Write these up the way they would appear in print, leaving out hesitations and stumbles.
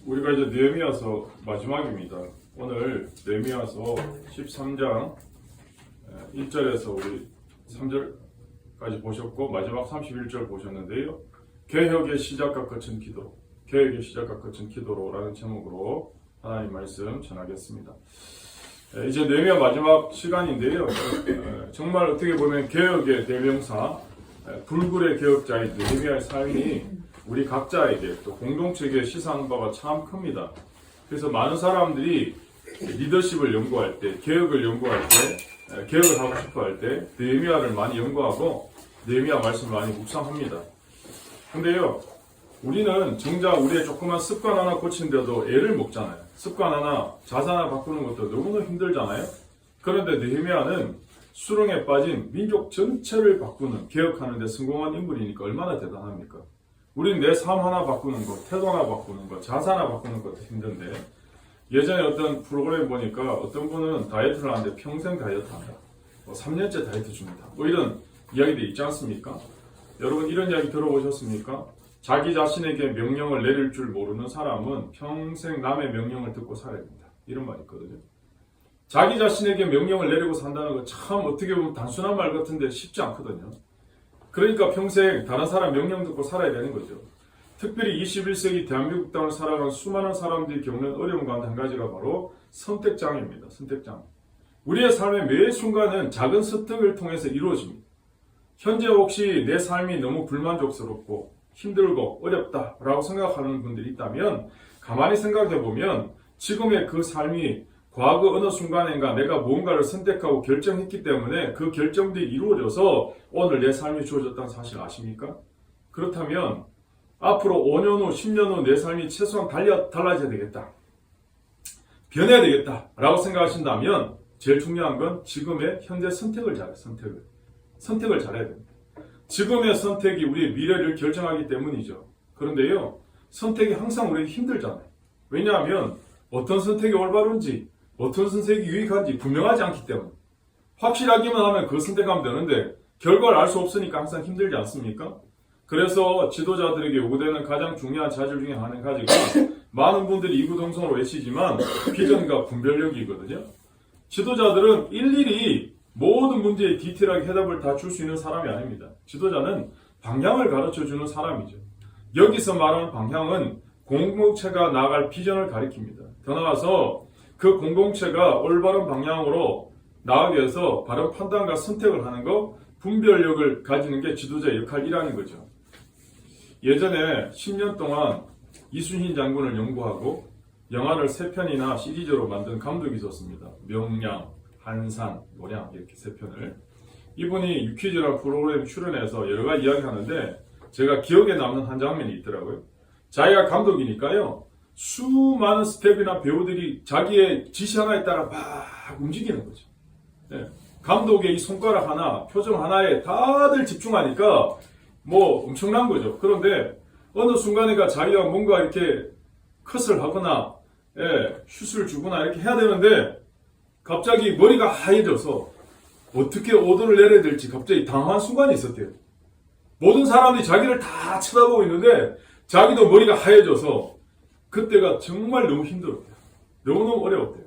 우리가 이제 느헤미야서 마지막입니다. 오늘 느헤미야서 13장 1절에서 우리 3절까지 보셨고 마지막 31절 보셨는데요. 개혁의 시작과 끝은 기도, 개혁의 시작과 끝은 기도로라는 제목으로 하나님 말씀 전하겠습니다. 이제 느헤미야 마지막 시간인데요. 정말 어떻게 보면 개혁의 대명사, 불굴의 개혁자인 느헤미야의 삶이 우리 각자에게 또 공동체에게 시사하는 바가 참 큽니다. 그래서 많은 사람들이 리더십을 연구할 때, 개혁을 연구할 때, 개혁을 하고 싶어 할 때 느헤미야를 많이 연구하고 느헤미야 말씀을 많이 묵상합니다. 근데요, 우리는 정작 우리의 조그만 습관 하나 고치는데도 애를 먹잖아요. 습관 하나, 자세 하나 바꾸는 것도 너무나 힘들잖아요. 그런데 느헤미야는 수렁에 빠진 민족 전체를 바꾸는, 개혁하는 데 성공한 인물이니까 얼마나 대단합니까? 우리는 내 삶 하나 바꾸는 것, 태도 하나 바꾸는 것, 자세 하나 바꾸는 것도 힘든데, 예전에 어떤 프로그램 보니까 어떤 분은 다이어트를 하는데 평생 다이어트 한다, 3년째 다이어트 중이다, 이런 이야기들이 있지 않습니까? 여러분 이런 이야기 들어보셨습니까? 자기 자신에게 명령을 내릴 줄 모르는 사람은 평생 남의 명령을 듣고 살아야 된다, 이런 말이 있거든요. 자기 자신에게 명령을 내리고 산다는 건 참 어떻게 보면 단순한 말 같은데 쉽지 않거든요. 그러니까 평생 다른 사람 명령 듣고 살아야 되는 거죠. 특별히 21세기 대한민국 땅을 살아가는 수많은 사람들이 겪는 어려움 가운데 한 가지가 바로 선택장애입니다. 선택장애. 우리의 삶의 매 순간은 작은 선택을 통해서 이루어집니다. 현재 혹시 내 삶이 너무 불만족스럽고 힘들고 어렵다라고 생각하는 분들이 있다면 가만히 생각해보면 지금의 그 삶이 과거 어느 순간인가 내가 무언가를 선택하고 결정했기 때문에 그 결정들이 이루어져서 오늘 내 삶이 주어졌다는 사실 아십니까? 그렇다면 앞으로 5년 후, 10년 후 내 삶이 최소한 달라져야 되겠다, 변해야 되겠다 라고 생각하신다면 제일 중요한 건 지금의 현재 선택을 잘해야 돼요. 선택을 잘해야 됩니다. 지금의 선택이 우리의 미래를 결정하기 때문이죠. 그런데요, 선택이 항상 우리에게 힘들잖아요. 왜냐하면 어떤 선택이 올바른지, 어떤 선택이 유익한지 분명하지 않기 때문에. 확실하기만 하면 그 선택하면 되는데 결과를 알 수 없으니까 항상 힘들지 않습니까? 그래서 지도자들에게 요구되는 가장 중요한 자질 중에 한 가지가 많은 분들이 이구동성으로 외치지만 비전과 분별력이거든요. 지도자들은 일일이 모든 문제에 디테일하게 해답을 다 줄 수 있는 사람이 아닙니다. 지도자는 방향을 가르쳐주는 사람이죠. 여기서 말하는 방향은 공동체가 나아갈 비전을 가리킵니다. 더 나아가서 그 공동체가 올바른 방향으로 나아가기 위해서 바른 판단과 선택을 하는 것, 분별력을 가지는 게 지도자의 역할이라는 거죠. 예전에 10년 동안 이순신 장군을 연구하고 영화를 3편이나 시리즈로 만든 감독이 있었습니다. 명량, 한산, 노량 이렇게 3편을. 이분이 유퀴즈라는 프로그램 출연해서 여러 가지 이야기하는데 제가 기억에 남는 한 장면이 있더라고요. 자기가 감독이니까요, 수많은 스텝이나 배우들이 자기의 지시 하나에 따라 막 움직이는 거죠. 네. 감독의 이 손가락 하나, 표정 하나에 다들 집중하니까 뭐 엄청난 거죠. 그런데 어느 순간에가 자기가 뭔가 이렇게 컷을 하거나 슛을 주거나 이렇게 해야 되는데 갑자기 머리가 하얘져서 어떻게 오더를 내려야 될지 갑자기 당황한 순간이 있었대요. 모든 사람들이 자기를 다 쳐다보고 있는데 자기도 머리가 하얘져서 그때가 정말 너무 힘들었대요. 너무너무 어려웠대요.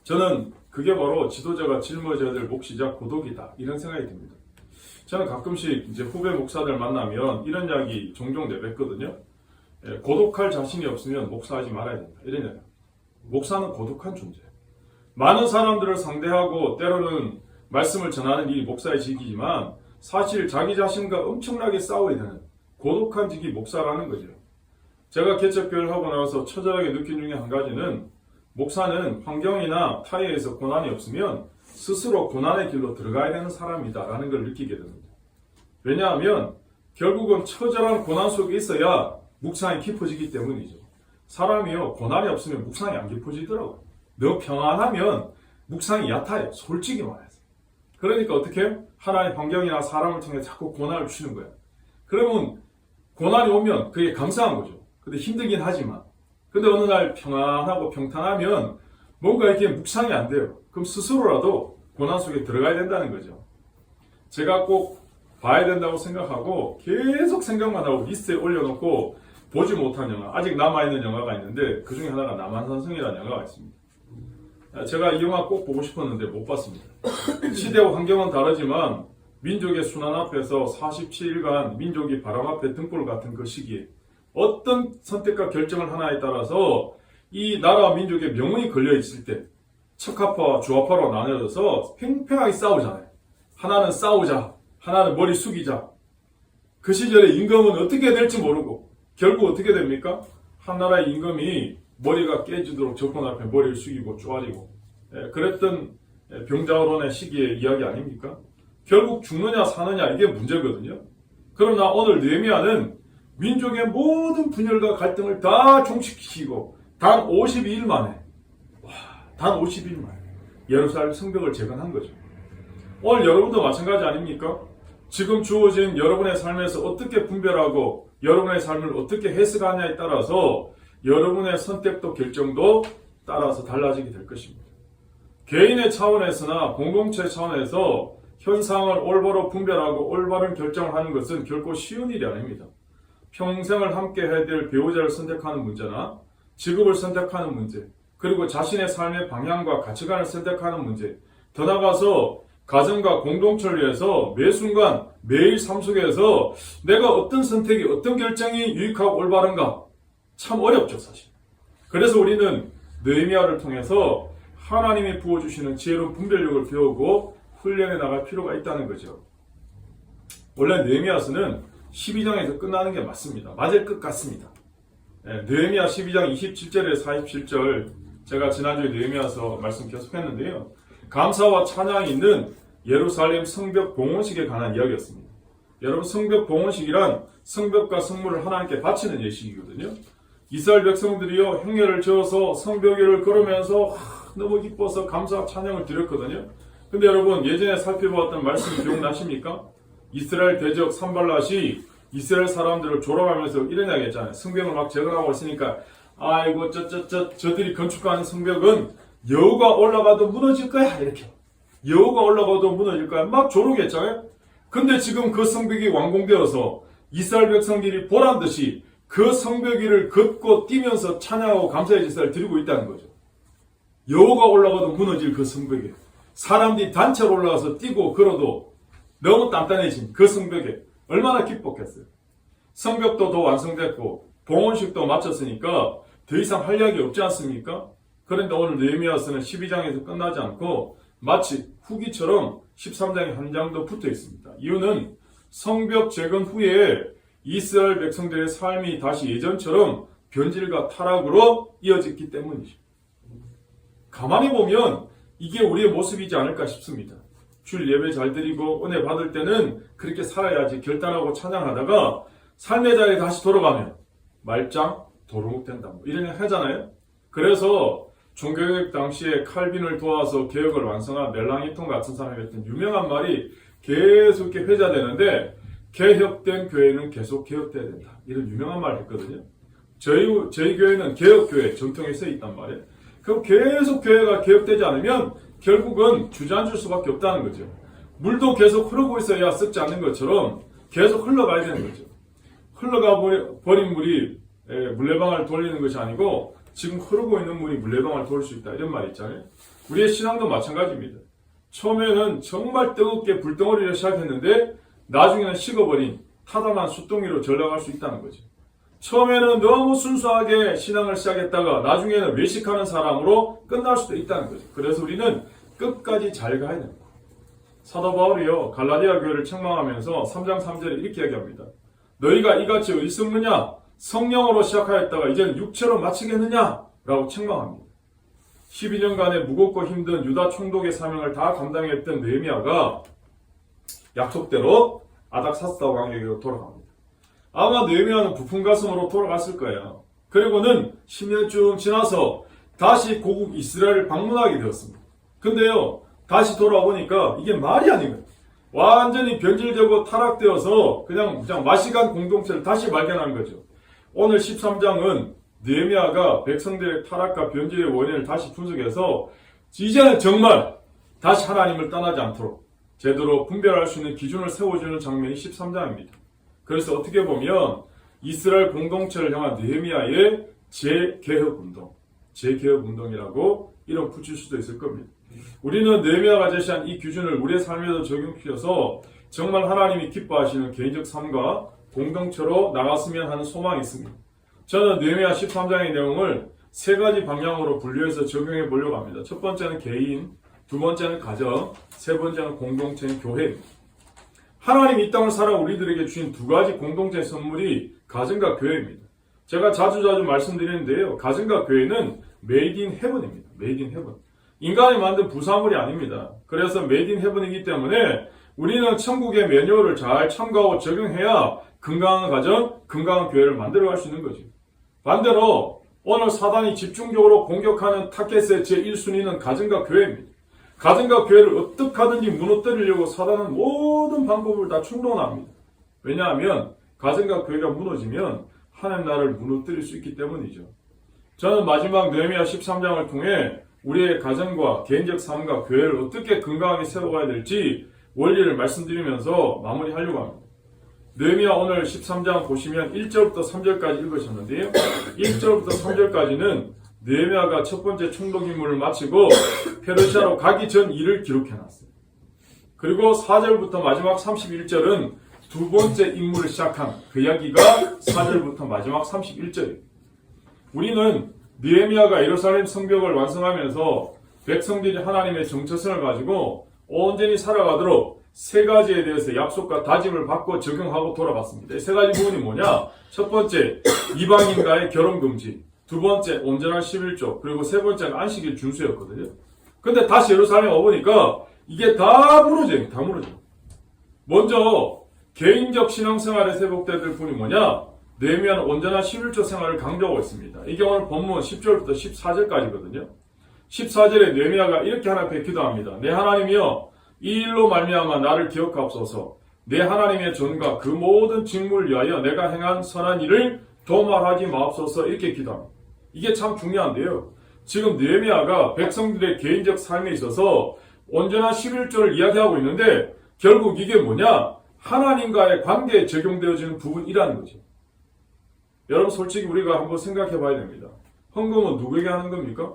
저는 그게 바로 지도자가 짊어져야 될 몫이자 고독이다, 이런 생각이 듭니다. 저는 가끔씩 이제 후배 목사들 만나면 이런 이야기 종종 내뱉거든요. 고독할 자신이 없으면 목사하지 말아야 된다, 이런 이야기. 목사는 고독한 존재예요. 많은 사람들을 상대하고 때로는 말씀을 전하는 일이 목사의 직이지만 사실 자기 자신과 엄청나게 싸워야 되는 고독한 직이 목사라는 거죠. 제가 개척교회를 하고 나서 처절하게 느낀 중에 한 가지는 목사는 환경이나 타의에서 고난이 없으면 스스로 고난의 길로 들어가야 되는 사람이다 라는 걸 느끼게 됩니다. 왜냐하면 결국은 처절한 고난 속에 있어야 묵상이 깊어지기 때문이죠. 사람이요, 고난이 없으면 묵상이 안 깊어지더라고요. 너무 평안하면 묵상이 얕아요, 솔직히 말해서. 그러니까 어떻게 하나의 환경이나 사람을 통해 자꾸 고난을 주시는 거예요. 그러면 고난이 오면 그게 감사한 거죠. 근데 힘들긴 하지만, 근데 어느 날 평안하고 평탄하면 뭔가 이렇게 묵상이 안 돼요. 그럼 스스로라도 고난 속에 들어가야 된다는 거죠. 제가 꼭 봐야 된다고 생각하고 계속 생각만 하고 리스트에 올려놓고 보지 못한 영화, 아직 남아있는 영화가 있는데 그 중에 하나가 남한산성이라는 영화가 있습니다. 제가 이 영화 꼭 보고 싶었는데 못 봤습니다. 시대와 환경은 다르지만 민족의 순환 앞에서 47일간 민족이 바람 앞에 등불 같은 그 시기에 어떤 선택과 결정을 하나에 따라서 이 나라 민족의 명운이 걸려있을 때 척하파와 주하파로 나뉘어져서 팽팽하게 싸우잖아요. 하나는 싸우자, 하나는 머리 숙이자. 그 시절에 임금은 어떻게 될지 모르고 결국 어떻게 됩니까? 한 나라의 임금이 머리가 깨지도록 정권 앞에 머리를 숙이고 쪼아리고 그랬던 병자호론의 시기의 이야기 아닙니까? 결국 죽느냐 사느냐 이게 문제거든요. 그러나 오늘 느헤미야는 민족의 모든 분열과 갈등을 다 종식시키고 단 52일 만에 단 50일 만에 예루살렘 성벽을 재건한 거죠. 오늘 여러분도 마찬가지 아닙니까? 지금 주어진 여러분의 삶에서 어떻게 분별하고 여러분의 삶을 어떻게 해석하냐에 따라서 여러분의 선택도 결정도 따라서 달라지게 될 것입니다. 개인의 차원에서나 공동체 차원에서 현상을 올바로 분별하고 올바른 결정을 하는 것은 결코 쉬운 일이 아닙니다. 평생을 함께 해야 될 배우자를 선택하는 문제나 직업을 선택하는 문제, 그리고 자신의 삶의 방향과 가치관을 선택하는 문제, 더 나아가서 가정과 공동체를 위해서 매 순간 매일 삶 속에서 내가 어떤 선택이 어떤 결정이 유익하고 올바른가 참 어렵죠 사실. 그래서 우리는 느헤미야를 통해서 하나님이 부어주시는 지혜로운 분별력을 배우고 훈련해 나갈 필요가 있다는 거죠. 원래 느헤미야서는 12장에서 끝나는 게 맞습니다. 맞을 것 같습니다. 느헤미야 12장 27절에 47절 제가 지난주에 느헤미야서 말씀 계속했는데요. 감사와 찬양이 있는 예루살렘 성벽 봉헌식에 관한 이야기였습니다. 여러분 성벽 봉헌식이란 성벽과 성물을 하나님께 바치는 예식이거든요. 이스라엘 백성들이요 행렬을 지어서 성벽 위를 걸으면서 너무 기뻐서 감사와 찬양을 드렸거든요. 근데 여러분 예전에 살펴보았던 말씀이 기억나십니까? 이스라엘 대적 산발랏이 이스라엘 사람들을 조롱하면서 이런 이야기 했잖아요. 성벽을 막 재건하고 있으니까 아이고 저들이 건축하는 성벽은 여호가 올라가도 무너질 거야 이렇게. 여호가 올라가도 무너질 거야 막 조롱했잖아요. 근데 지금 그 성벽이 완공되어서 이스라엘 백성들이 보란듯이 그 성벽 위를 걷고 뛰면서 찬양하고 감사의 제사를 드리고 있다는 거죠. 여호가 올라가도 무너질 그 성벽에 사람들이 단체로 올라가서 뛰고 걸어도 너무 단단해진 그 성벽에 얼마나 기뻤겠어요. 성벽도 더 완성됐고 봉헌식도 마쳤으니까 더 이상 할 이야기 없지 않습니까? 그런데 오늘 느헤미야서는 12장에서 끝나지 않고 마치 후기처럼 13장에 한 장도 붙어 있습니다. 이유는 성벽 재건 후에 이스라엘 백성들의 삶이 다시 예전처럼 변질과 타락으로 이어졌기 때문이죠. 가만히 보면 이게 우리의 모습이지 않을까 싶습니다. 주일 예배 잘 드리고 은혜 받을 때는 그렇게 살아야지 결단하고 찬양하다가 삶의 자리에 다시 돌아가면 말짱 도루묵 된다 뭐 이런 얘기 하잖아요. 그래서 종교개혁 당시에 칼빈을 도와서 개혁을 완성한 멜랑이톤 같은 사람이 했던 유명한 말이 계속 이렇게 회자되는데 개혁된 교회는 계속 개혁돼야 된다. 이런 유명한 말을 했거든요. 저희 교회는 개혁교회 전통에 서 있단 말이에요. 그럼 계속 교회가 개혁되지 않으면 결국은 주저앉을 수밖에 없다는 거죠. 물도 계속 흐르고 있어야 썩지 않는 것처럼 계속 흘러가야 되는 거죠. 흘러가 버린 물이 물레방아를 돌리는 것이 아니고 지금 흐르고 있는 물이 물레방아를 돌릴 수 있다. 이런 말이 있잖아요. 우리의 신앙도 마찬가지입니다. 처음에는 정말 뜨겁게 불덩어리를 시작했는데 나중에는 식어버린 타당한 숯동이로 전락할 수 있다는 거죠. 처음에는 너무 순수하게 신앙을 시작했다가 나중에는 외식하는 사람으로 끝날 수도 있다는 거죠. 그래서 우리는 끝까지 잘 가야 됩니다. 사도 바울이요 갈라디아 교회를 책망하면서 3장 3절에 이렇게 이야기합니다. 너희가 이같이 의성느냐 성령으로 시작하였다가 이제는 육체로 마치겠느냐 라고 책망합니다. 12년간의 무겁고 힘든 유다 총독의 사명을 다 감당했던 느헤미야가 약속대로 아닥사스다 왕에게로 돌아갑니다. 아마 느헤미야는 부푼 가슴으로 돌아갔을 거예요. 그리고는 10년쯤 지나서 다시 고국 이스라엘을 방문하게 되었습니다. 근데요 다시 돌아보니까 이게 말이 아닌 거예요. 완전히 변질되고 타락되어서 그냥 마시간 공동체를 다시 발견한 거죠. 오늘 13장은 느헤미야가 백성들의 타락과 변질의 원인을 다시 분석해서 이제는 정말 다시 하나님을 떠나지 않도록 제대로 분별할 수 있는 기준을 세워주는 장면이 13장입니다. 그래서 어떻게 보면 이스라엘 공동체를 향한 느헤미야의 재개혁운동이라고 이름 붙일 수도 있을 겁니다. 우리는 느헤미야가 제시한 이 기준을 우리의 삶에도 적용시켜서 정말 하나님이 기뻐하시는 개인적 삶과 공동체로 나갔으면 하는 소망이 있습니다. 저는 느헤미야 13장의 내용을 세 가지 방향으로 분류해서 적용해 보려고 합니다. 첫 번째는 개인, 두 번째는 가정, 세 번째는 공동체인 교회입니다. 하나님 이 땅을 살아 우리들에게 주신 두 가지 공동체 선물이 가정과 교회입니다. 제가 자주 말씀드리는데요. 가정과 교회는 메이드 인 헤븐입니다. 메이드 인 헤븐. 인간이 만든 부산물이 아닙니다. 그래서 메이드 인 헤븐이기 때문에 우리는 천국의 매뉴얼을 잘 참고하고 적용해야 건강한 가정, 건강한 교회를 만들어갈 수 있는 거죠. 반대로 오늘 사단이 집중적으로 공격하는 타겟의 제1순위는 가정과 교회입니다. 가정과 교회를 어떻게 하든지 무너뜨리려고 사단은 모든 방법을 다 충동합니다. 왜냐하면 가정과 교회가 무너지면 하나님 나라를 무너뜨릴 수 있기 때문이죠. 저는 마지막 느헤미야 13장을 통해 우리의 가정과 개인적 삶과 교회를 어떻게 건강하게 세워가야 될지 원리를 말씀드리면서 마무리하려고 합니다. 느헤미야 오늘 13장 보시면 1절부터 3절까지 읽으셨는데요. 1절부터 3절까지는 느헤미야가 첫 번째 총독 임무를 마치고 페르시아로 가기 전 일을 기록해놨어요. 그리고 4절부터 마지막 31절은 두 번째 임무를 시작한 그 이야기가 4절부터 마지막 31절이에요. 우리는 느헤미야가 예루살렘 성벽을 완성하면서 백성들이 하나님의 정체성을 가지고 온전히 살아가도록 세 가지에 대해서 약속과 다짐을 받고 적용하고 돌아갔습니다. 이 세 가지 부분이 뭐냐? 첫 번째, 이방인과의 결혼 금지. 두 번째, 온전한 11조. 그리고 세 번째는 안식일 준수였거든요. 근데 다시 예루살렘 와보니까 이게 다 무너져요. 다 무너져요. 먼저 개인적 신앙생활에 회복될 분이 뭐냐? 느헤미야는 온전한 11조 생활을 강조하고 있습니다. 이게 오늘 본문 10절부터 14절까지거든요. 14절에 느헤미야가 이렇게 하나님께 기도합니다. 내 하나님이여, 이 일로 말미암아 나를 기억하옵소서. 내 하나님의 전과 그 모든 직무를 위하여 내가 행한 선한 일을 도말하지 마옵소서. 이렇게 기도합니다. 이게 참 중요한데요. 지금 느헤미야가 백성들의 개인적 삶에 있어서 온전한 11조를 이야기하고 있는데 결국 이게 뭐냐? 하나님과의 관계에 적용되어지는 부분이라는 거죠. 여러분 솔직히 우리가 한번 생각해 봐야 됩니다. 헌금은 누구에게 하는 겁니까?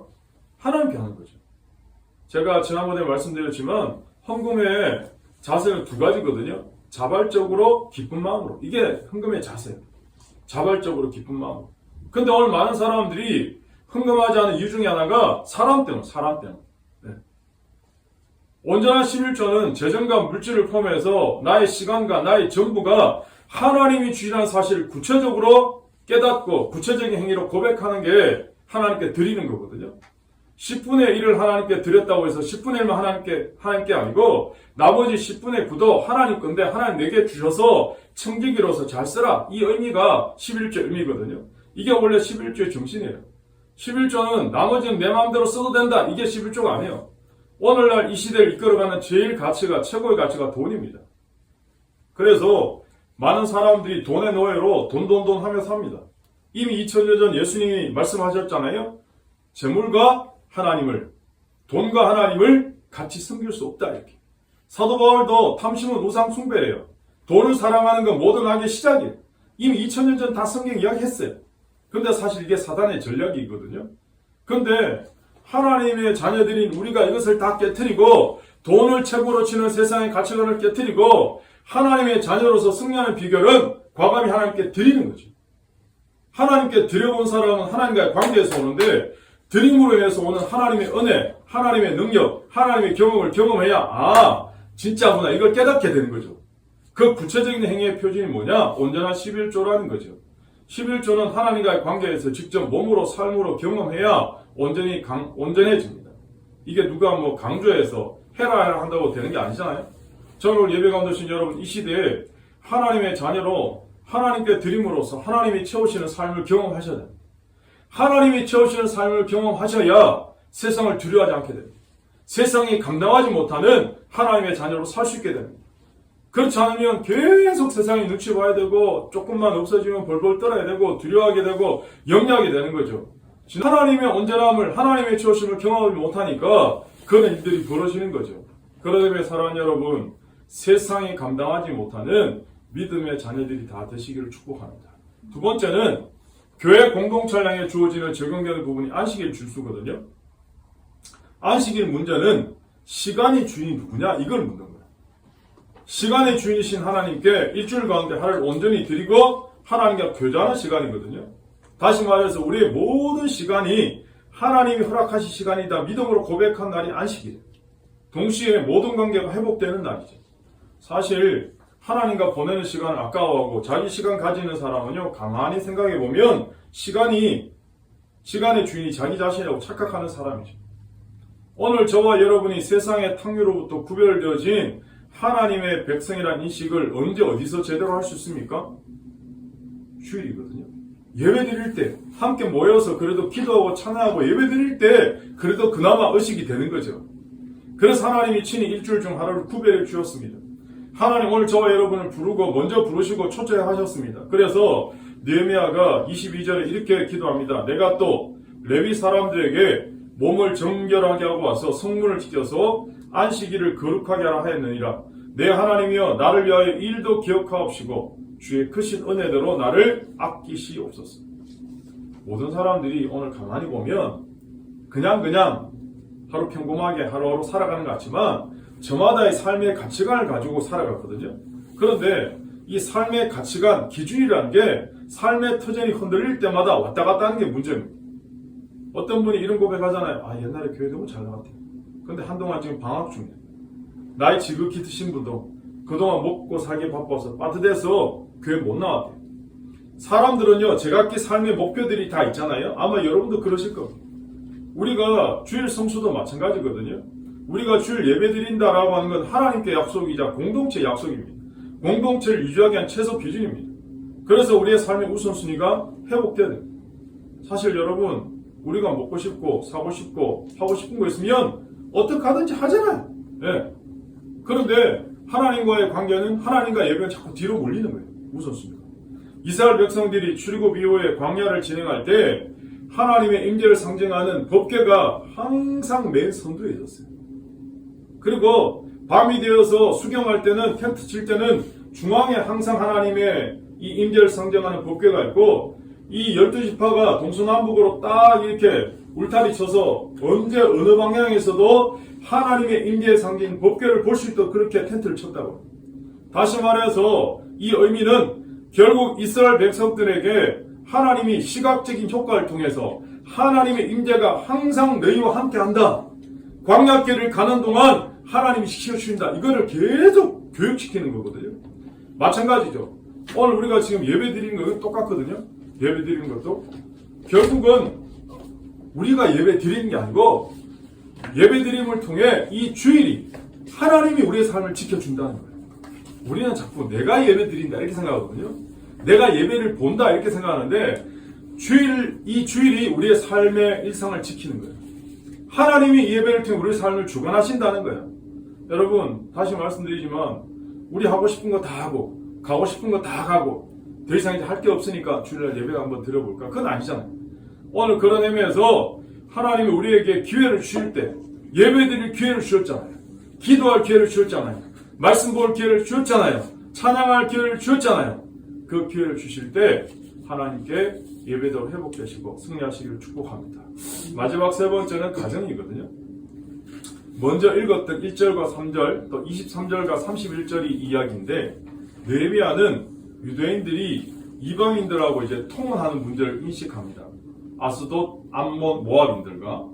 하나님께 하는 거죠. 제가 지난번에 말씀드렸지만 헌금의 자세는 두 가지거든요. 자발적으로 기쁜 마음으로. 이게 헌금의 자세예요. 자발적으로 기쁜 마음으로. 근데 오늘 많은 사람들이 헌금하지 않은 이유 중에 하나가 사람 때문. 네. 온전한 11조는 재정과 물질을 포함해서 나의 시간과 나의 전부가 하나님이 주시라는 사실을 구체적으로 깨닫고 구체적인 행위로 고백하는 게 하나님께 드리는 거거든요. 10분의 1을 하나님께 드렸다고 해서 10분의 1만 하나님께 아니고 나머지 10분의 9도 하나님 건데 하나님 내게 주셔서 청지기로서 잘 쓰라. 이 의미가 11조 의미거든요. 이게 원래 11조의 정신이에요. 11조는 나머지는 내 마음대로 써도 된다. 이게 11조가 아니에요. 오늘날 이 시대를 이끌어가는 제일 가치가 최고의 가치가 돈입니다. 그래서 많은 사람들이 돈의 노예로 돈 하며 삽니다. 이미 2000년 전 예수님이 말씀하셨잖아요. 재물과 하나님을, 돈과 하나님을 같이 섬길 수 없다 이렇게. 사도 바울도 탐심은 우상 숭배래요. 돈을 사랑하는 건 모든 악의 시작이에요. 이미 2000년 전 다 성경 이야기했어요. 근데 사실 이게 사단의 전략이거든요. 근데 하나님의 자녀들인 우리가 이것을 다 깨트리고 돈을 최고로 치는 세상의 가치관을 깨트리고 하나님의 자녀로서 승리하는 비결은 과감히 하나님께 드리는 거죠. 하나님께 드려본 사람은 하나님과의 관계에서 오는데 드림으로 인해서 오는 하나님의 은혜, 하나님의 능력, 하나님의 경험을 경험해야 진짜구나 이걸 깨닫게 되는 거죠. 그 구체적인 행위의 표준이 뭐냐? 온전한 11조라는 거죠. 11조는 하나님과의 관계에서 직접 몸으로 삶으로 경험해야 온전해집니다. 이게 누가 강조해서 해라 한다고 되는 게 아니잖아요. 저는 오늘 예배 가운데 오신 여러분 이 시대에 하나님의 자녀로 하나님께 드림으로써 하나님이 채우시는 삶을 경험하셔야 됩니다. 하나님이 채우시는 삶을 경험하셔야 세상을 두려워하지 않게 됩니다. 세상이 감당하지 못하는 하나님의 자녀로 살 수 있게 됩니다. 그렇지 않으면 계속 세상에 눈치 봐야 되고 조금만 없어지면 벌벌 떨어야 되고 두려워하게 되고 영리하게 되는 거죠. 하나님의 온전함을 하나님의 채우심을 경험하지 못하니까 그런 일들이 벌어지는 거죠. 그러기 사랑하는 여러분 세상이 감당하지 못하는 믿음의 자녀들이 다 되시기를 축복합니다. 두 번째는 교회 공동찬양에 주어지는 적용되는 부분이 안식일 줄수거든요. 안식일 문제는 시간의 주인이 누구냐? 이걸 묻는 거예요. 시간의 주인이신 하나님께 일주일 가운데 하루를 온전히 드리고 하나님과 교제하는 시간이거든요. 다시 말해서 우리의 모든 시간이 하나님이 허락하신 시간이다 믿음으로 고백한 날이 안식일. 동시에 모든 관계가 회복되는 날이죠. 사실 하나님과 보내는 시간을 아까워하고 자기 시간 가지는 사람은요, 가만히 생각해보면 시간의 주인이 자기 자신이라고 착각하는 사람이죠. 오늘 저와 여러분이 세상의 탕류로부터 구별되어진 하나님의 백성이라는 인식을 언제 어디서 제대로 할 수 있습니까? 주일이거든요. 예배 드릴 때 함께 모여서 그래도 기도하고 찬양하고 예배 드릴 때 그래도 그나마 의식이 되는 거죠. 그래서 하나님이 친히 일주일 중 하루를 구별해 주셨습니다. 하나님 오늘 저와 여러분을 부르고 먼저 부르시고 초청하셨습니다. 그래서 느헤미야가 22절에 이렇게 기도합니다. 내가 또 레위 사람들에게 몸을 정결하게 하고 와서 성문을 지켜서 안식일을 거룩하게 하라 하였느니라. 내 하나님이여 나를 위하여 일도 기억하옵시고 주의 크신 은혜대로 나를 아끼시옵소서. 모든 사람들이 오늘 가만히 보면 그냥 하루 평범하게 하루하루 살아가는 것 같지만 저마다의 삶의 가치관을 가지고 살아갔거든요. 그런데 이 삶의 가치관, 기준이라는 게 삶의 터전이 흔들릴 때마다 왔다 갔다 하는 게 문제입니다. 어떤 분이 이런 고백하잖아요. 옛날에 교회 너무 잘 나갔대요. 근데 한동안 지금 방학 중이에요. 나이 지극히 드신 분도 그동안 먹고 살기 바빠서 빠듯해서 교회 못 나왔대요. 사람들은요, 제각기 삶의 목표들이 다 있잖아요. 아마 여러분도 그러실 겁니다. 우리가 주일 성수도 마찬가지거든요. 우리가 주일 예배 드린다라고 하는 건 하나님께 약속이자 공동체 약속입니다. 공동체를 유지하기 위한 최소 기준입니다. 그래서 우리의 삶의 우선순위가 회복돼야 됩니다. 사실 여러분, 우리가 먹고 싶고 사고 싶고 하고 싶은 거 있으면 어떻게 하든지 하잖아요. 예. 그런데 하나님과의 관계는 하나님과 예배는 자꾸 뒤로 몰리는 거예요. 우선순위가. 이스라엘 백성들이 출애굽 이후에 광야를 진행할 때 하나님의 임재를 상징하는 법궤가 항상 맨 선두에 있었어요. 그리고 밤이 되어서 수경할 때는 텐트 칠 때는 중앙에 항상 하나님의 이 임재를 상징하는 법궤가 있고 이 12지파가 동서남북으로 딱 이렇게 울타리 쳐서 언제 어느 방향에서도 하나님의 임재의 상징 법궤를 볼 수 있도록 그렇게 텐트를 쳤다고. 다시 말해서 이 의미는 결국 이스라엘 백성들에게 하나님이 시각적인 효과를 통해서 하나님의 임재가 항상 너희와 함께한다. 광야길을 가는 동안 하나님이 시켜주신다. 이거를 계속 교육시키는 거거든요. 마찬가지죠. 오늘 우리가 지금 예배 드리는 것은 똑같거든요. 예배 드리는 것도 결국은 우리가 예배 드리는 게 아니고 예배 드림을 통해 이 주일이 하나님이 우리의 삶을 지켜준다는 거예요. 우리는 자꾸 내가 예배 드린다 이렇게 생각하거든요. 내가 예배를 본다 이렇게 생각하는데 이 주일이 우리의 삶의 일상을 지키는 거예요. 하나님이 이 예배를 통해 우리의 삶을 주관하신다는 거예요. 여러분 다시 말씀드리지만 우리 하고 싶은 거 다 하고 가고 싶은 거 다 가고 더 이상 이제 할 게 없으니까 주일날 예배 한번 드려볼까? 그건 아니잖아요. 오늘 그런 의미에서 하나님이 우리에게 기회를 주실 때 예배 드릴 기회를 주셨잖아요. 기도할 기회를 주셨잖아요. 말씀 볼 기회를 주셨잖아요. 찬양할 기회를 주셨잖아요. 그 기회를 주실 때 하나님께 예배대로 회복되시고 승리하시기를 축복합니다. 마지막 세 번째는 가정이거든요. 먼저 읽었던 1절과 3절 또 23절과 31절이 이야기인데 느헤미야는 유대인들이 이방인들하고 이제 통혼하는 문제를 인식합니다. 아스돗, 암몬, 모압인들과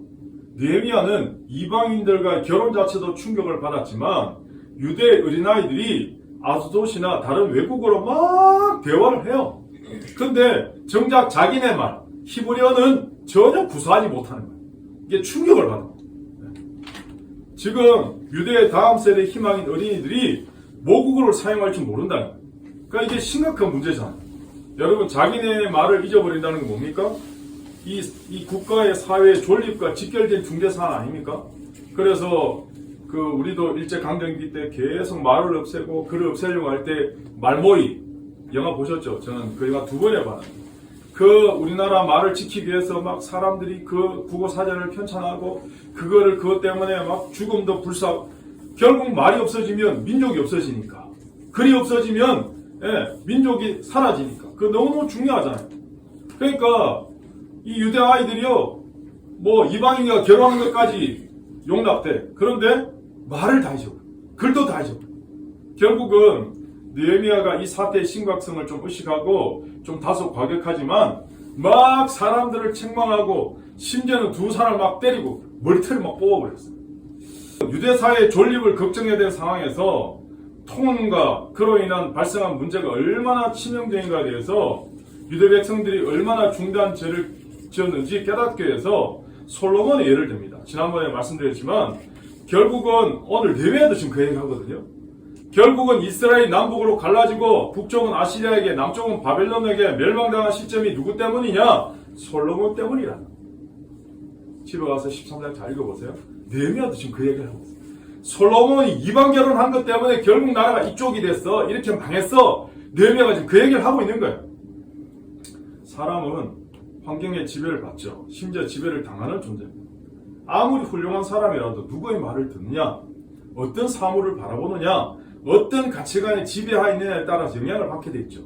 느헤미야는 이방인들과의 결혼 자체도 충격을 받았지만 유대 어린아이들이 아스돗이나 다른 외국어로 막 대화를 해요. 근데 정작 자기네 말 히브리어는 전혀 구사하지 못하는 거예요. 이게 충격을 받는 거예요. 지금 유대의 다음 세대 희망인 어린이들이 모국어를 사용할 줄 모른다는 거예요. 그러니까 이게 심각한 문제잖아요. 여러분 자기네 말을 잊어버린다는 건 뭡니까? 이 국가의 사회의 존립과 직결된 중대사안 아닙니까? 그래서 우리도 일제강점기 때 계속 말을 없애고 글을 없애려고 할 때 말모이 영화 보셨죠? 저는 그 영화 2번에 봤는데 우리나라 말을 지키기 위해서 막 사람들이 그 국어 사전을 편찬하고 그것 때문에 막 죽음도 불사 결국 말이 없어지면 민족이 없어지니까 글이 없어지면 민족이 사라지니까 그 너무너무 중요하잖아요. 그러니까 이 유대 아이들이요, 뭐 이방인과 결혼하는 것까지 용납돼. 그런데 말을 다 잊어. 글도 다 잊어. 결국은 느헤미야가 이 사태의 심각성을 좀 의식하고 좀 다소 과격하지만 막 사람들을 책망하고 심지어는 두 사람을 막 때리고 머리털을 막 뽑아버렸어요. 유대 사회의 존립을 걱정해야 될 상황에서 통혼과 그로 인한 발생한 문제가 얼마나 치명적인가에 대해서 유대 백성들이 얼마나 중대한 죄를 지었는지 깨닫게 해서 솔로몬의 예를 듭니다. 지난번에 말씀드렸지만 결국은 오늘 레위기도 지금 그 얘기하거든요. 결국은 이스라엘이 남북으로 갈라지고 북쪽은 아시리아에게 남쪽은 바벨론에게 멸망당한 시점이 누구 때문이냐? 솔로몬 때문이라. 집에 가서 13장 잘 읽어보세요. 느헤미야도 지금 그 얘기를 하고 있어요. 솔로몬이 이방 결혼한 것 때문에 결국 나라가 이쪽이 됐어. 이렇게 망했어. 느헤미야가 지금 그 얘기를 하고 있는 거예요. 사람은 환경의 지배를 받죠. 심지어 지배를 당하는 존재입니다. 아무리 훌륭한 사람이라도 누구의 말을 듣느냐, 어떤 사물을 바라보느냐, 어떤 가치관에 지배하여 있느냐에 따라서 영향을 받게 돼 있죠.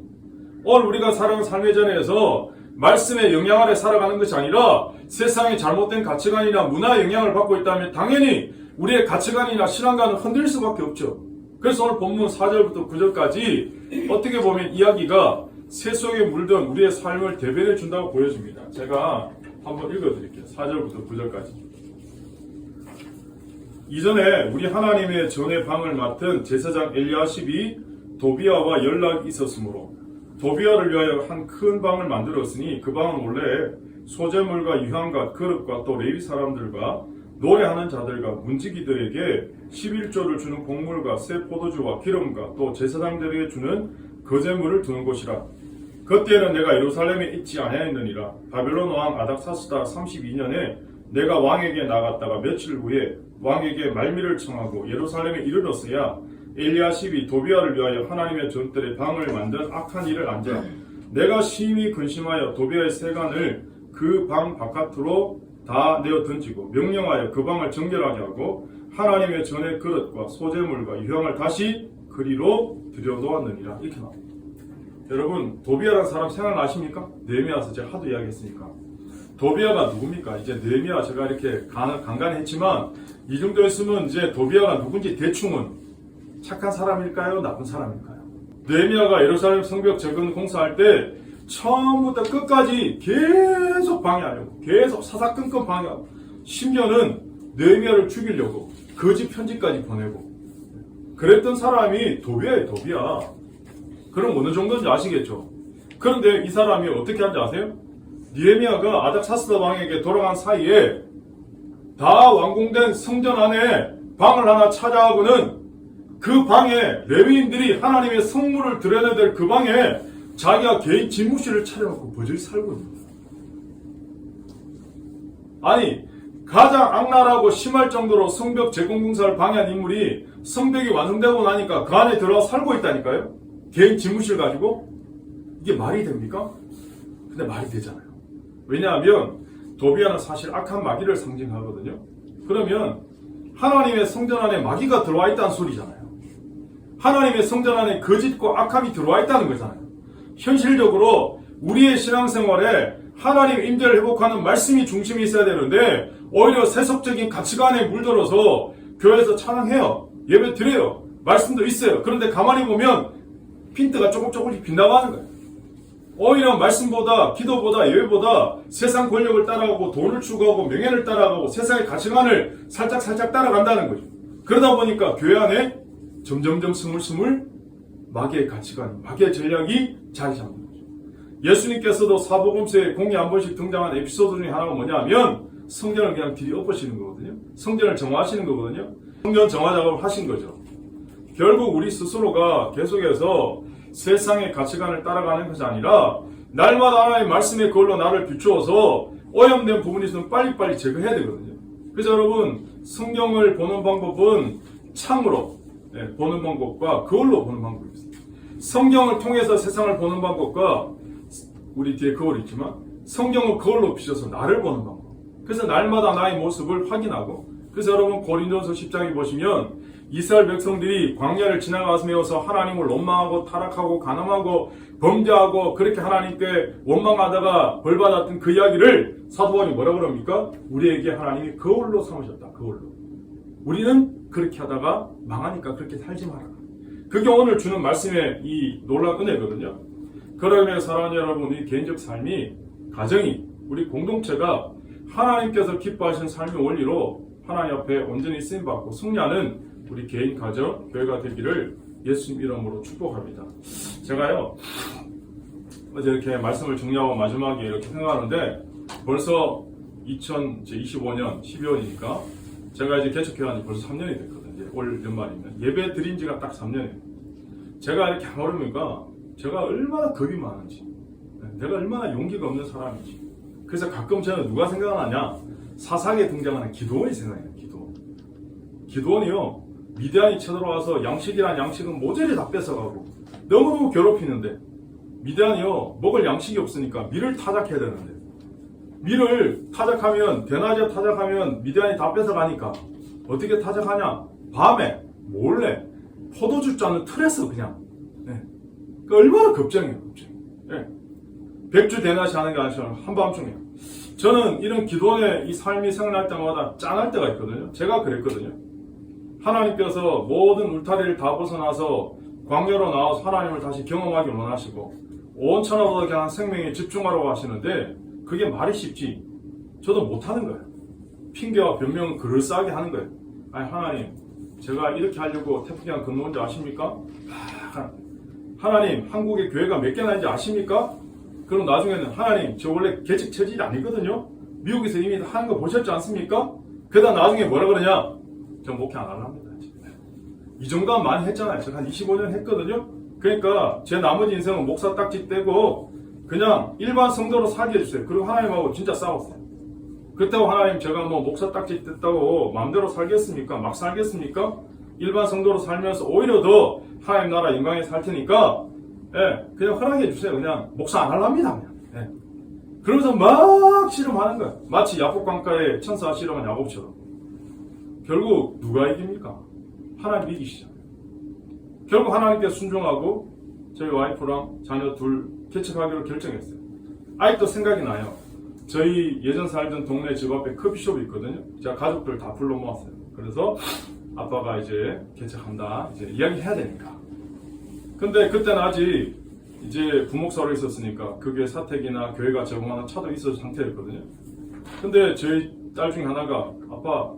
오늘 우리가 살아가는 삶의 전에서 말씀의 영향 아래 살아가는 것이 아니라 세상의 잘못된 가치관이나 문화의 영향을 받고 있다면 당연히 우리의 가치관이나 신앙관은 흔들릴 수밖에 없죠. 그래서 오늘 본문 4절부터 9절까지 어떻게 보면 이야기가 새 속에 물든 우리의 삶을 대변해 준다고 보여집니다. 제가 한번 읽어드릴게요. 4절부터 9절까지. 이전에 우리 하나님의 전의 방을 맡은 제사장 엘리야십이 도비아와 연락이 있었으므로 도비아를 위하여 한 큰 방을 만들었으니 그 방은 원래 소재물과 유향과 그릇과 또 레위 사람들과 노래하는 자들과 문지기들에게 11조를 주는 곡물과 새 포도주와 기름과 또 제사장들에게 주는 거제물을 두는 곳이라. 그때는 내가 예루살렘에 있지 아니하였느니라. 바벨론 왕 아닥사스다 32년에 내가 왕에게 나갔다가 며칠 후에 왕에게 말미를 청하고 예루살렘에 이르렀어야 엘리야십이 도비아를 위하여 하나님의 전뜰에 방을 만든 악한 일을 안자 내가 심히 근심하여 도비아의 세간을 그 방 바깥으로 다 내어 던지고 명령하여 그 방을 정결하게 하고 하나님의 전의 그릇과 소재물과 유향을 다시 그리로 들여놓았느니라. 이렇게 나옵니다. 여러분, 도비아라는 사람 생각나십니까? 느헤미야서 제가 하도 이야기했으니까. 도비아가 누굽니까? 이제 느헤미야 제가 이렇게 간간히 했지만 이 정도 했으면 이제 도비아가 누군지 대충은 착한 사람일까요? 나쁜 사람일까요? 느헤미야가 예루살렘 성벽 재건 공사할 때 처음부터 끝까지 계속 방해하려고, 계속 사사건건 방해하고, 심지어는 느헤미야를 죽이려고 거짓 편지까지 보내고 그랬던 사람이 도비아예요. 도비아. 그럼 어느 정도인지 아시겠죠? 그런데 이 사람이 어떻게 한지 아세요? 느헤미야가 아닥사스다 왕에게 돌아간 사이에 다 완공된 성전 안에 방을 하나 찾아가고는 그 방에 레위인들이 하나님의 성물을 드려야 될 그 방에 자기가 개인 집무실을 차려놓고 버젓이 살고 있는 거예요. 아니, 가장 악랄하고 심할 정도로 성벽 재건공사를 방해한 인물이 성벽이 완성되고 나니까 그 안에 들어가 살고 있다니까요? 개인 집무실 가지고? 이게 말이 됩니까? 근데 말이 되잖아요. 왜냐하면 도비아는 사실 악한 마귀를 상징하거든요. 그러면 하나님의 성전 안에 마귀가 들어와 있다는 소리잖아요. 하나님의 성전 안에 거짓과 악함이 들어와 있다는 거잖아요. 현실적으로 우리의 신앙생활에 하나님 임재를 회복하는 말씀이 중심이 있어야 되는데 오히려 세속적인 가치관에 물들어서 교회에서 찬양해요. 예배 드려요. 말씀도 있어요. 그런데 가만히 보면 핀트가 조금씩 빗나가는 거예요. 오히려 말씀보다 기도보다 예배보다 세상 권력을 따라가고 돈을 추구하고 명예를 따라가고 세상의 가치관을 살짝 따라간다는 거죠. 그러다 보니까 교회 안에 점점점 스물스물 마귀의 가치관, 마귀의 전략이 자리 잡는 거죠. 예수님께서도 사복음서에 공이 한 번씩 등장한 에피소드 중에 하나가 뭐냐면 성전을 그냥 들이엎으시는 거거든요. 성전을 정화하시는 거거든요. 성전 정화 작업을 하신 거죠. 결국 우리 스스로가 계속해서 세상의 가치관을 따라가는 것이 아니라 날마다 하나님의 말씀의 걸로 나를 비추어서 오염된 부분이 있으면 빨리빨리 제거해야 되거든요. 그래서 여러분, 성경을 보는 방법은 창으로 보는 방법과 거울로 보는 방법이 있습니다. 성경을 통해서 세상을 보는 방법과 우리 뒤에 거울이 있지만 성경을 거울로 비춰서 나를 보는 방법. 그래서 날마다 나의 모습을 확인하고, 그래서 여러분 고린도서 10장에 보시면 이스라엘 백성들이 광야를 지나가면서 하나님을 원망하고 타락하고 간음하고 범죄하고 그렇게 하나님께 원망하다가 벌받았던 그 이야기를 사도 바울이 뭐라 그럽니까? 우리에게 하나님이 거울로 삼으셨다. 거울로. 우리는 그렇게 하다가 망하니까 그렇게 살지 마라. 그게 오늘 주는 말씀의 이 놀라운 은혜거든요. 그러면 사랑하는 여러분, 우리 개인적 삶이, 가정이, 우리 공동체가 하나님께서 기뻐하시는 삶의 원리로 하나님 앞에 온전히 쓰임받고 승리하는 우리 개인, 가정, 교회가 되기를 예수님 이름으로 축복합니다. 제가요, 어제 이렇게 말씀을 정리하고 마지막에 이렇게 생각하는데 벌써 2025년 12월이니까 제가 이제 개척교회한 지 벌써 3년이 됐거든요. 이제 올 연말이면. 예배 드린 지가 딱 3년이에요. 제가 이렇게 하모르니까 제가 얼마나 겁이 많은지, 내가 얼마나 용기가 없는 사람인지. 그래서 가끔 저는 누가 생각나냐? 사사기에 등장하는 기드온이 생각나요. 기드온이요, 미디안이 쳐들어와서 양식이란 양식은 모조리 다 뺏어가고 너무너무 괴롭히는데, 미디안이요, 먹을 양식이 없으니까 밀을 타작해야 되는데, 밀을 타작하면, 대낮에 타작하면 미디안이 다 뺏어가니까 어떻게 타작하냐? 밤에 몰래 포도주 잔을 틀에서 그냥, 얼마나 겁쟁이에요. 백주 대낮에 하는 게 아니라 한밤중에. 저는 이런 기도원의 이 삶이 생각날 때마다 짠할 때가 있거든요. 제가 그랬거든요. 하나님께서 모든 울타리를 다 벗어나서 광야로 나와서 하나님을 다시 경험하기 원하시고 온 천하보다 강한 생명에 집중하라고 하시는데 그게 말이 쉽지. 저도 못하는 거예요. 핑계와 변명은 그럴싸하게 하는 거예요. 아니, 하나님, 제가 이렇게 하려고 태평양 건너온 줄 아십니까? 하나님, 한국에 교회가 몇 개나 있는지 아십니까? 그럼 나중에는 하나님, 저 원래 개척 체질이 아니거든요. 미국에서 이미 하는 거 보셨지 않습니까? 그러다 나중에 뭐라 그러냐? 저 목회 안 하랍니다. 이 정도는 많이 했잖아요. 제가 한 25년 했거든요. 그러니까 제 나머지 인생은 목사 딱지 떼고 그냥 일반 성도로 살게 해주세요. 그리고 하나님하고 진짜 싸웠어요. 그렇다고 하나님, 제가 뭐 목사 딱지 뗐다고 마음대로 살겠습니까? 막 살겠습니까? 일반 성도로 살면서 오히려 더 하나님 나라 영광에 살 테니까, 그냥 허락해 주세요. 그냥 목사 안 하랍니다. 그냥. 그러면서 막 실험하는 거야. 마치 야곱 강가에 천사 실험한 야곱처럼. 결국 누가 이깁니까? 하나님 이기시죠. 결국 하나님께 순종하고 저희 와이프랑 자녀 둘 개척하기로 결정했어요. 아직도 생각이 나요. 저희 예전 살던 동네 집 앞에 커피숍이 있거든요. 제가 가족들 다 불러 모았어요. 그래서 아빠가 이제 개척한다, 이제 이야기해야 되니까. 근데 그때는 아직 이제 부목사로 있었으니까 그게 사택이나 교회가 제공하는 차도 있었던 상태였거든요. 근데 저희 딸 중에 하나가, 아빠,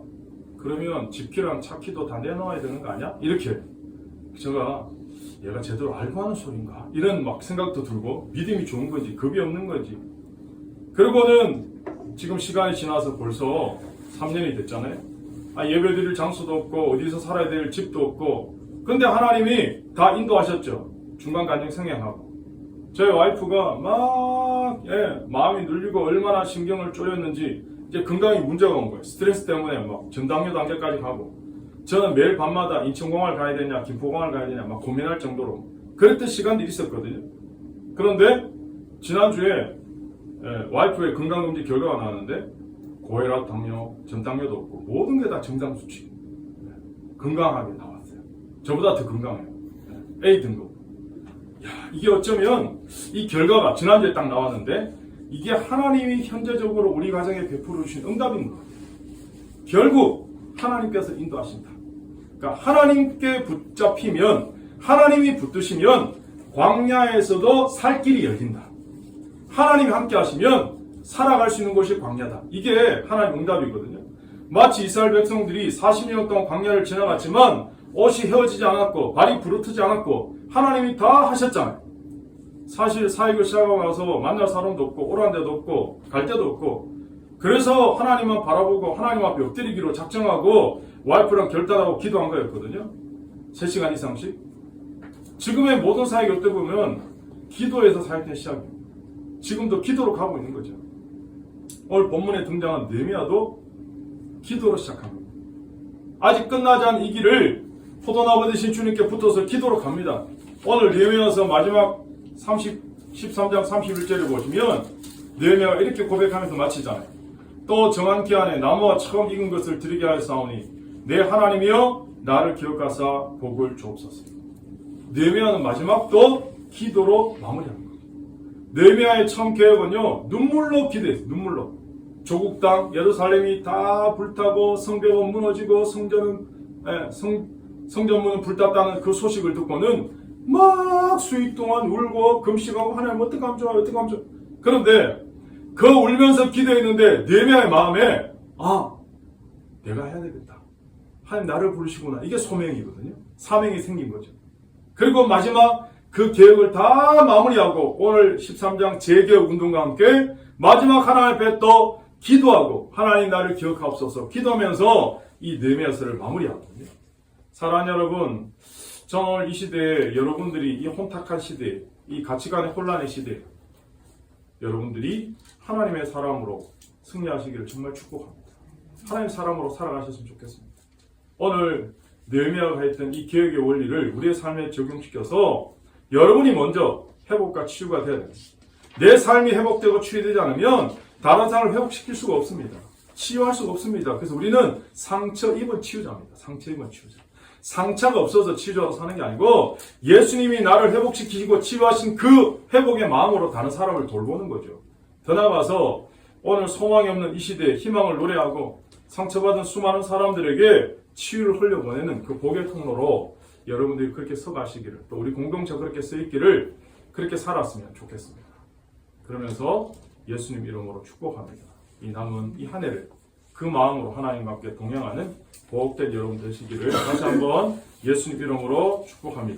그러면 집키랑 차키도 다 내놔야 되는 거 아니야? 이렇게. 제가 얘가 제대로 알고 하는 소린가? 이런 막 생각도 들고, 믿음이 좋은 건지 겁이 없는 건지. 그리고는 지금 시간이 지나서 벌써 3년이 됐잖아요. 예배 드릴 장소도 없고 어디서 살아야 될 집도 없고. 근데 하나님이 다 인도하셨죠. 중간간증 생행하고. 저희 와이프가 막 마음이 눌리고 얼마나 신경을 쪼였는지 이제 건강에 문제가 온 거예요. 스트레스 때문에 막 전당뇨 단계까지 가고. 저는 매일 밤마다 인천공항을 가야 되냐 김포공항을 가야 되냐 막 고민할 정도로 그랬던 시간들이 있었거든요. 그런데 지난주에 와이프의 건강검진 결과가 나왔는데 고혈압, 당뇨, 전당뇨도 없고 모든 게 다 정상 수치. 건강하게 나왔어요. 저보다 더 건강해요. A 등급. 이게 어쩌면 이 결과가 지난주에 딱 나왔는데 이게 하나님이 현재적으로 우리 가정에 베풀어 주신 응답인 거예요. 결국 하나님께서 인도하신다. 그러니까 하나님께 붙잡히면, 하나님이 붙드시면 광야에서도 살 길이 열린다. 하나님이 함께 하시면 살아갈 수 있는 곳이 광야다. 이게 하나님 응답이거든요. 마치 이스라엘 백성들이 40년 동안 광야를 지나갔지만 옷이 헤어지지 않았고 발이 부르트지 않았고 하나님이 다 하셨잖아요. 사실 사역을 시작하고 나서 만날 사람도 없고 오란 데도 없고 갈 데도 없고, 그래서 하나님만 바라보고 하나님 앞에 엎드리기로 작정하고 와이프랑 결단하고 기도한 거였거든요. 3시간 이상씩. 지금의 모든 사역이 어떻게 보면 기도에서 사역된 시작이에요. 지금도 기도로 가고 있는 거죠. 오늘 본문에 등장한 느헤미야도 기도로 시작합니다. 아직 끝나지 않은 이 길을 포도나무 되신 주님께 붙어서 기도로 갑니다. 오늘 느헤미야서 마지막 13장 31절을 보시면 느헤미야가 이렇게 고백하면서 마치잖아요. 또 정한 기한에 나무와 처음 익은 것을 드리게 하였사오니 내 하나님이여 나를 기억하사 복을 주옵소서. 느헤미야는 마지막도 기도로 마무리하는 거예요. 느헤미야의 처음 개혁은요, 눈물로 기도했어요. 눈물로. 조국 땅 예루살렘이 다 불타고 성벽은 무너지고 성전문은 불탔다는 그 소식을 듣고는 막 수일 동안 울고 금식하고 하나님 어떡하면 좋아요, 어떡하면 좋아요. 그런데 그 울면서 기도했는데 느헤미야의 마음에 내가 해야 되겠다. 하나님 나를 부르시구나. 이게 소명이거든요. 사명이 생긴 거죠. 그리고 마지막 그 계획을 다 마무리하고 오늘 13장 재개혁 운동과 함께 마지막 하나님 앞에 또 기도하고 하나님 나를 기억하옵소서 기도하면서 이 느헤미야서를 마무리하거든요. 사랑하는 여러분, 저는 오늘 이 시대에 여러분들이 이 혼탁한 시대에 이 가치관의 혼란의 시대에 여러분들이 하나님의 사람으로 승리하시기를 정말 축복합니다. 하나님 사람으로 살아가셨으면 좋겠습니다. 오늘 느헤미야가 했던 이 개혁의 원리를 우리의 삶에 적용시켜서 여러분이 먼저 회복과 치유가 돼야 됩니다. 내 삶이 회복되고 치유되지 않으면 다른 사람을 회복시킬 수가 없습니다. 치유할 수가 없습니다. 그래서 우리는 상처 입은 치유자입니다. 상처 입은 치유자. 상처가 없어서 치유자로 사는 게 아니고 예수님이 나를 회복시키시고 치유하신 그 회복의 마음으로 다른 사람을 돌보는 거죠. 더 나아가서 오늘 소망이 없는 이 시대에 희망을 노래하고 상처받은 수많은 사람들에게 치유를 흘려보내는 그 복의 통로로 여러분들이 그렇게 서가시기를, 또 우리 공동체가 그렇게 쓰있기를, 그렇게 살았으면 좋겠습니다. 그러면서 예수님 이름으로 축복합니다. 이 남은 이 한 해를 그 마음으로 하나님과 함께 동행하는 복된 여러분 되시기를 다시 한번 예수님 이름으로 축복합니다.